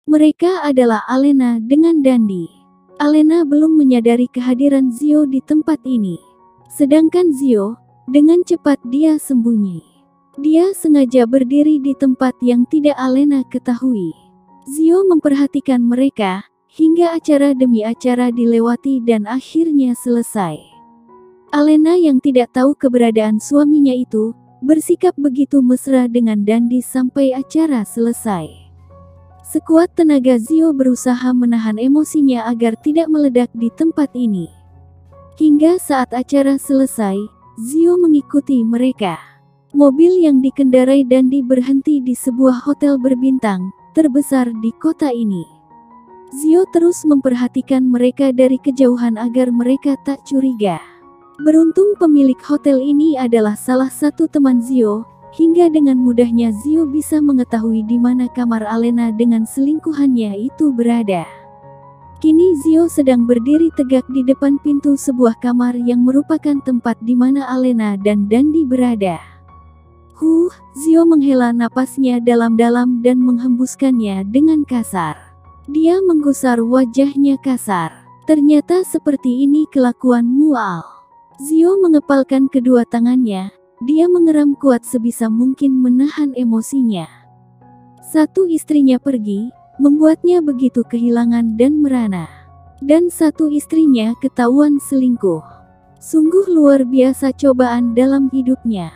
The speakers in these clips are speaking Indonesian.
Mereka adalah Alena dengan Dandi. Alena belum menyadari kehadiran Zio di tempat ini. Sedangkan Zio, dengan cepat dia sembunyi. Dia sengaja berdiri di tempat yang tidak Alena ketahui. Zio memperhatikan mereka, hingga acara demi acara dilewati dan akhirnya selesai. Alena yang tidak tahu keberadaan suaminya itu, bersikap begitu mesra dengan Dandi sampai acara selesai. Sekuat tenaga Zio berusaha menahan emosinya agar tidak meledak di tempat ini. Hingga saat acara selesai, Zio mengikuti mereka. Mobil yang dikendarai Dandi berhenti di sebuah hotel berbintang, terbesar di kota ini. Zio terus memperhatikan mereka dari kejauhan agar mereka tak curiga. Beruntung pemilik hotel ini adalah salah satu teman Zio, hingga dengan mudahnya Zio bisa mengetahui di mana kamar Alena dengan selingkuhannya itu berada. Kini Zio sedang berdiri tegak di depan pintu sebuah kamar yang merupakan tempat di mana Alena dan Dandi berada. Zio menghela napasnya dalam-dalam dan menghembuskannya dengan kasar. Dia menggusar wajahnya kasar. Ternyata seperti ini kelakuan mual. Zio mengepalkan kedua tangannya. Dia mengeram kuat sebisa mungkin menahan emosinya. Satu istrinya pergi, membuatnya begitu kehilangan dan merana. Dan satu istrinya ketahuan selingkuh. Sungguh luar biasa cobaan dalam hidupnya.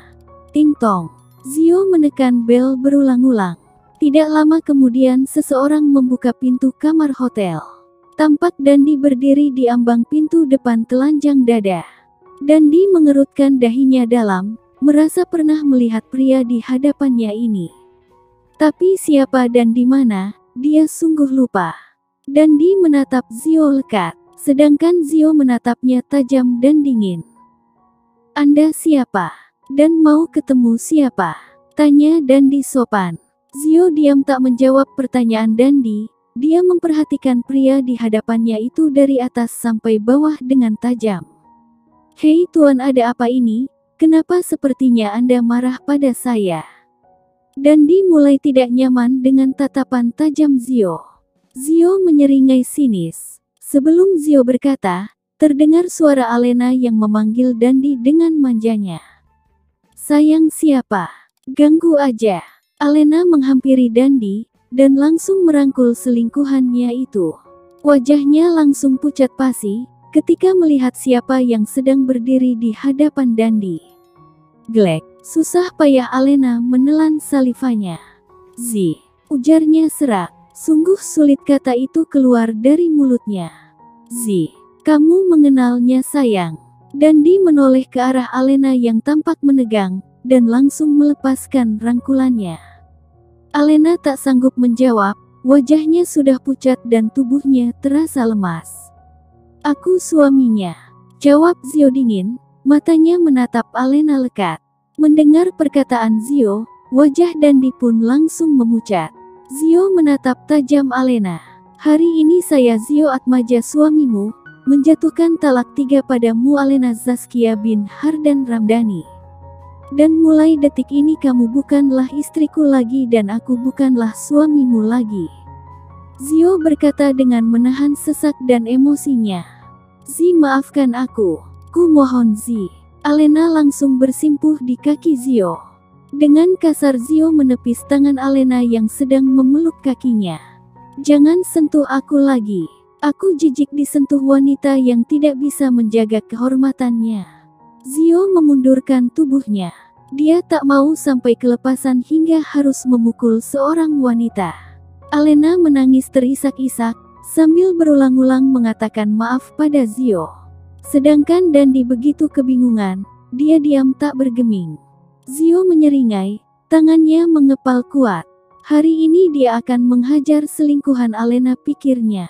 Ting tong. Zio menekan bel berulang-ulang. Tidak lama kemudian seseorang membuka pintu kamar hotel. Tampak Dandi berdiri di ambang pintu depan telanjang dada. Dandi mengerutkan dahinya dalam, merasa pernah melihat pria di hadapannya ini. Tapi siapa dan di mana, dia sungguh lupa. Dandi menatap Zio lekat, sedangkan Zio menatapnya tajam dan dingin. "Anda siapa? Dan mau ketemu siapa?" tanya Dandi sopan. Zio diam tak menjawab pertanyaan Dandi. Dia memperhatikan pria di hadapannya itu dari atas sampai bawah dengan tajam. "Hei tuan, ada apa ini? Kenapa sepertinya Anda marah pada saya?" Dandi mulai tidak nyaman dengan tatapan tajam Zio. Zio menyeringai sinis. Sebelum Zio berkata, terdengar suara Alena yang memanggil Dandi dengan manjanya. "Sayang, siapa? Ganggu aja." Alena menghampiri Dandi, dan langsung merangkul selingkuhannya itu. Wajahnya langsung pucat pasi, ketika melihat siapa yang sedang berdiri di hadapan Dandi. "Glek." Susah payah Alena menelan salivanya. Ujarnya serak. Sungguh sulit kata itu keluar dari mulutnya. Kamu mengenalnya, sayang?" Dandi menoleh ke arah Alena yang tampak menegang, dan langsung melepaskan rangkulannya. Alena tak sanggup menjawab, wajahnya sudah pucat dan tubuhnya terasa lemas. "Aku suaminya," jawab Zio dingin, matanya menatap Alena lekat. Mendengar perkataan Zio, wajah Dandi pun langsung memucat. Zio menatap tajam Alena. "Hari ini saya Zio Atmaja, suamimu, menjatuhkan talak 3 padamu, Alena Zaskia bin Hardan Ramdhani. Dan mulai detik ini kamu bukanlah istriku lagi dan aku bukanlah suamimu lagi." Zio berkata dengan menahan sesak dan emosinya. Maafkan aku. Ku mohon, Alena langsung bersimpuh di kaki Zio. Dengan kasar Zio menepis tangan Alena yang sedang memeluk kakinya. "Jangan sentuh aku lagi. Aku jijik disentuh wanita yang tidak bisa menjaga kehormatannya." Zio memundurkan tubuhnya. Dia tak mau sampai kelepasan hingga harus memukul seorang wanita. Alena menangis terisak-isak, sambil berulang-ulang mengatakan maaf pada Zio. Sedangkan Dandi begitu kebingungan, dia diam tak bergeming. Zio menyeringai, tangannya mengepal kuat. Hari ini dia akan menghajar selingkuhan Alena, pikirnya.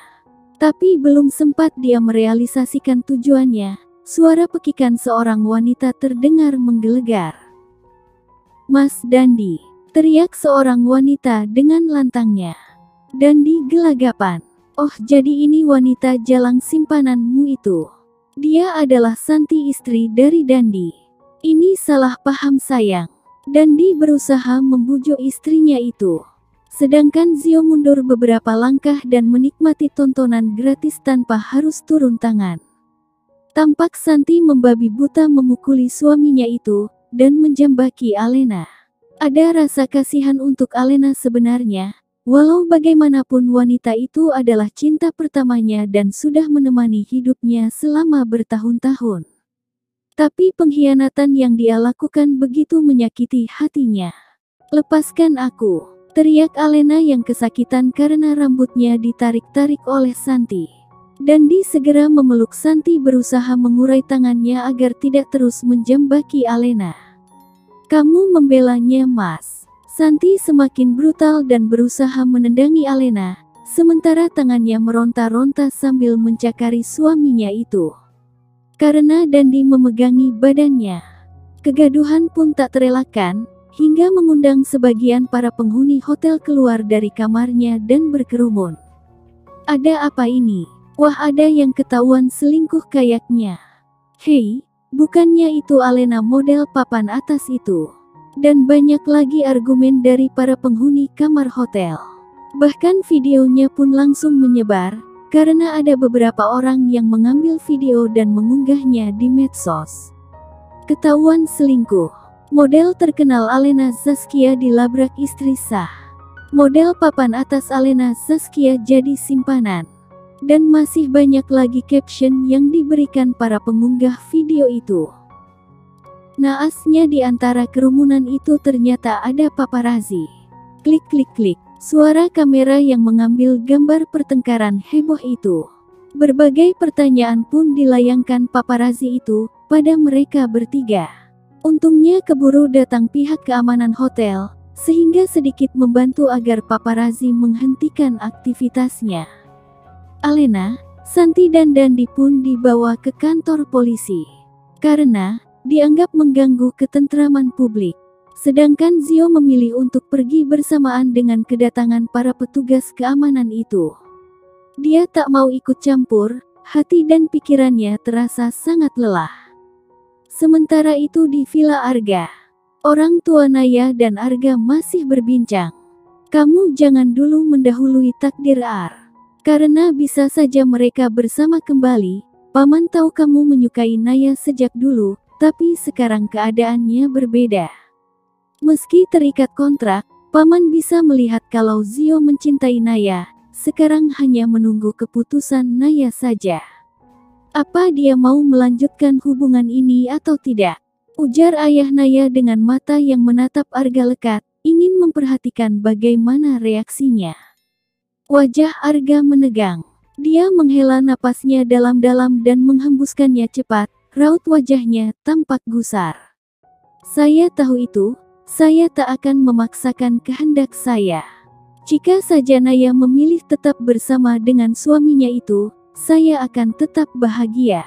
Tapi belum sempat dia merealisasikan tujuannya, suara pekikan seorang wanita terdengar menggelegar. "Mas Dandi!" teriak seorang wanita dengan lantangnya. Dandi gelagapan. "Oh, jadi ini wanita jalang simpananmu itu. Dia adalah Santi, istri dari Dandi. Ini salah paham, sayang." Dandi berusaha membujuk istrinya itu. Sedangkan Zio mundur beberapa langkah dan menikmati tontonan gratis tanpa harus turun tangan. Tampak Santi membabi buta memukuli suaminya itu, dan menjambaki Alena. Ada rasa kasihan untuk Alena sebenarnya, walau bagaimanapun wanita itu adalah cinta pertamanya dan sudah menemani hidupnya selama bertahun-tahun. Tapi pengkhianatan yang dia lakukan begitu menyakiti hatinya. "Lepaskan aku!" teriak Alena yang kesakitan karena rambutnya ditarik-tarik oleh Santi. Dandi segera memeluk Santi berusaha mengurai tangannya agar tidak terus menjambaki Alena. "Kamu membelanya, Mas." Santi semakin brutal dan berusaha menendangi Alena, sementara tangannya meronta-ronta sambil mencakari suaminya itu. Karena Dandi memegangi badannya, kegaduhan pun tak terelakkan, hingga mengundang sebagian para penghuni hotel keluar dari kamarnya dan berkerumun. "Ada apa ini? Wah, ada yang ketahuan selingkuh kayaknya. Hei, bukannya itu Alena model papan atas itu?" Dan banyak lagi argumen dari para penghuni kamar hotel. Bahkan videonya pun langsung menyebar, karena ada beberapa orang yang mengambil video dan mengunggahnya di medsos. Ketahuan selingkuh. Model terkenal Alena Zaskia dilabrak istri sah. Model papan atas Alena Zaskia jadi simpanan. Dan masih banyak lagi caption yang diberikan para pengunggah video itu. Naasnya di antara kerumunan itu ternyata ada paparazi. Klik klik klik. Suara kamera yang mengambil gambar pertengkaran heboh itu. Berbagai pertanyaan pun dilayangkan paparazi itu pada mereka bertiga. Untungnya keburu datang pihak keamanan hotel, sehingga sedikit membantu agar paparazi menghentikan aktivitasnya. Alena, Santi dan Dandi pun dibawa ke kantor polisi. Karena dianggap mengganggu ketentraman publik. Sedangkan Zio memilih untuk pergi bersamaan dengan kedatangan para petugas keamanan itu. Dia tak mau ikut campur, hati dan pikirannya terasa sangat lelah. Sementara itu di Villa Arga, orang tua Naya dan Arga masih berbincang. "Kamu jangan dulu mendahului takdir Ar. Karena bisa saja mereka bersama kembali. Paman tahu kamu menyukai Naya sejak dulu, tapi sekarang keadaannya berbeda. Meski terikat kontrak, Paman bisa melihat kalau Zio mencintai Naya, sekarang hanya menunggu keputusan Naya saja. Apa dia mau melanjutkan hubungan ini atau tidak?" ujar ayah Naya dengan mata yang menatap Arga lekat, ingin memperhatikan bagaimana reaksinya. Wajah Arga menegang. Dia menghela napasnya dalam-dalam dan menghembuskannya cepat. Raut wajahnya tampak gusar. "Saya tahu itu, saya tak akan memaksakan kehendak saya. Jika saja Naya memilih tetap bersama dengan suaminya itu, saya akan tetap bahagia."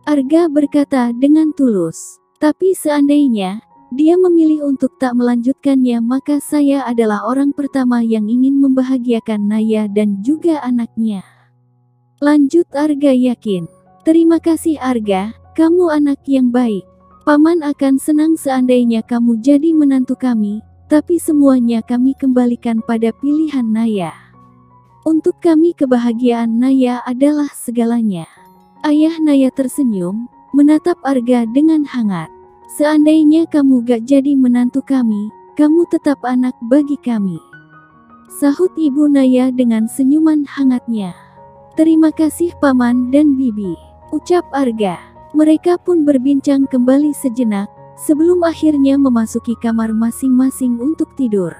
Arga berkata dengan tulus. "Tapi seandainya dia memilih untuk tak melanjutkannya, maka saya adalah orang pertama yang ingin membahagiakan Naya dan juga anaknya," lanjut Arga yakin. "Terima kasih Arga, kamu anak yang baik. Paman akan senang seandainya kamu jadi menantu kami, tapi semuanya kami kembalikan pada pilihan Naya. Untuk kami kebahagiaan Naya adalah segalanya." Ayah Naya tersenyum, menatap Arga dengan hangat. "Seandainya kamu gak jadi menantu kami, kamu tetap anak bagi kami," sahut Ibu Naya dengan senyuman hangatnya. "Terima kasih Paman dan Bibi," ucap Arga. Mereka pun berbincang kembali sejenak, sebelum akhirnya memasuki kamar masing-masing untuk tidur.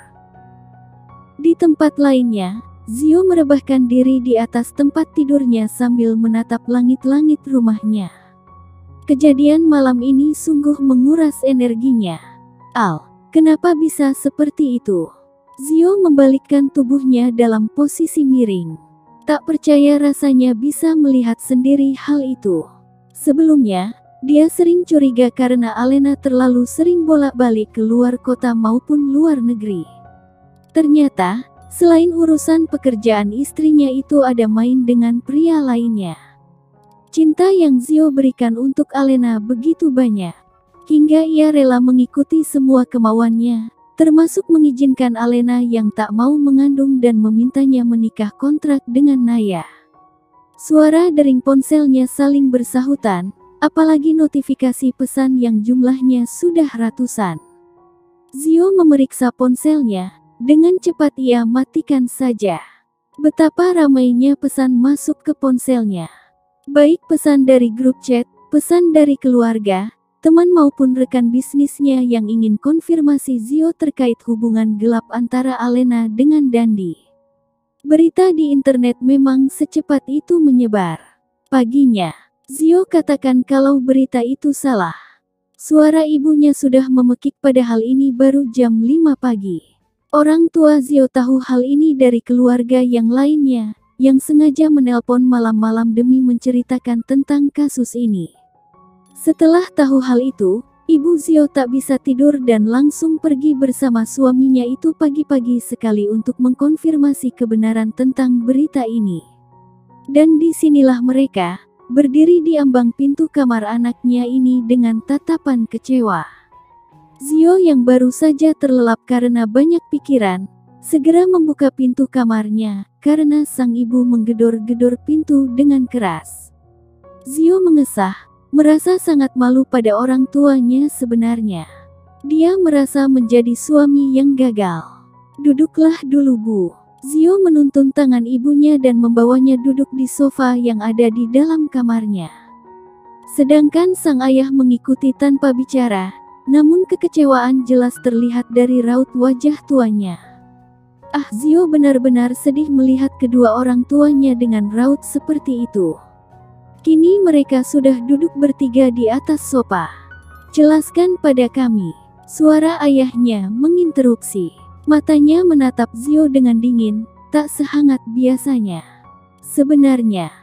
Di tempat lainnya, Zio merebahkan diri di atas tempat tidurnya sambil menatap langit-langit rumahnya. Kejadian malam ini sungguh menguras energinya. "Al, kenapa bisa seperti itu?" Zio membalikkan tubuhnya dalam posisi miring. Tak percaya rasanya bisa melihat sendiri hal itu. Sebelumnya, dia sering curiga karena Alena terlalu sering bolak-balik ke luar kota maupun luar negeri. Ternyata, selain urusan pekerjaan istrinya itu ada main dengan pria lainnya. Cinta yang Zio berikan untuk Alena begitu banyak, hingga ia rela mengikuti semua kemauannya, termasuk mengizinkan Alena yang tak mau mengandung dan memintanya menikah kontrak dengan Naya. Suara dering ponselnya saling bersahutan, apalagi notifikasi pesan yang jumlahnya sudah ratusan. Zio memeriksa ponselnya, dengan cepat ia matikan saja. Betapa ramainya pesan masuk ke ponselnya. Baik pesan dari grup chat, pesan dari keluarga, teman maupun rekan bisnisnya yang ingin konfirmasi Zio terkait hubungan gelap antara Alena dengan Dandi. Berita di internet memang secepat itu menyebar. Paginya, Zio katakan kalau berita itu salah. Suara ibunya sudah memekik padahal ini baru jam 5 pagi. Orang tua Zio tahu hal ini dari keluarga yang lainnya, yang sengaja menelpon malam-malam demi menceritakan tentang kasus ini. Setelah tahu hal itu, ibu Zio tak bisa tidur dan langsung pergi bersama suaminya itu pagi-pagi sekali untuk mengkonfirmasi kebenaran tentang berita ini. Dan disinilah mereka berdiri di ambang pintu kamar anaknya ini dengan tatapan kecewa. Zio yang baru saja terlelap karena banyak pikiran, segera membuka pintu kamarnya, karena sang ibu menggedor-gedor pintu dengan keras. Zio mengesah, merasa sangat malu pada orang tuanya sebenarnya. Dia merasa menjadi suami yang gagal. "Duduklah dulu, Bu." Zio menuntun tangan ibunya dan membawanya duduk di sofa yang ada di dalam kamarnya. Sedangkan sang ayah mengikuti tanpa bicara, namun kekecewaan jelas terlihat dari raut wajah tuanya. Zio benar-benar sedih melihat kedua orang tuanya dengan raut seperti itu. Kini mereka sudah duduk bertiga di atas sofa. "Jelaskan pada kami," suara ayahnya menginterupsi. Matanya menatap Zio dengan dingin, tak sehangat biasanya. "Sebenarnya,